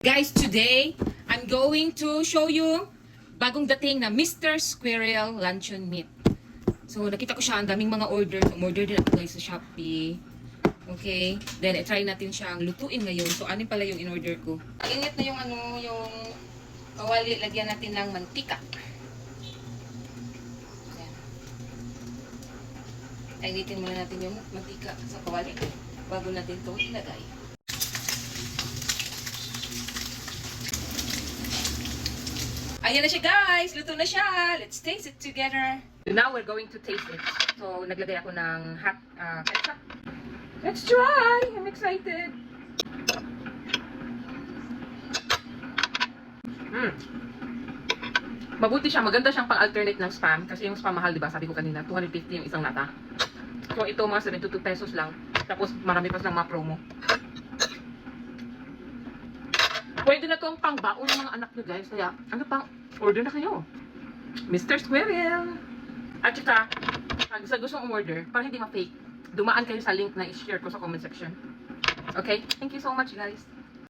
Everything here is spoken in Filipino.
Guys, today, I'm going to show you bagong dating na Mr. Squirrel Luncheon Meat. So, nakita ko siya, ang daming mga order. So, order din ako guys sa Shopee. Okay? Then, i-try natin siyang lutuin ngayon. So, anin pala yung in-order ko. Init na yung yung kawali. Lagyan natin ng mantika. Ayan. Initin muna natin yung mantika sa kawali bago natin ito ilagay. Ayan na siya guys! Luto na siya! Let's taste it together! Now we're going to taste it. So, naglagay ako ng hot ketchup. Let's try! I'm excited! Mabuti siya. Maganda siyang pang-alternate ng spam. Kasi yung spam mahal, diba? Sabi ko kanina, 250 yung isang lata. So, ito mga 72 pesos lang. Tapos, marami pa silang mga promo. Pwede na itong pang-baon ng mga anak nyo guys. Kaya, ano pang, order na kayo. Mr. Squirrel. At saka, pag sa gusto mong order, para hindi ma-fake, dumaan kayo sa link na i-share ko sa comment section. Okay? Thank you so much guys.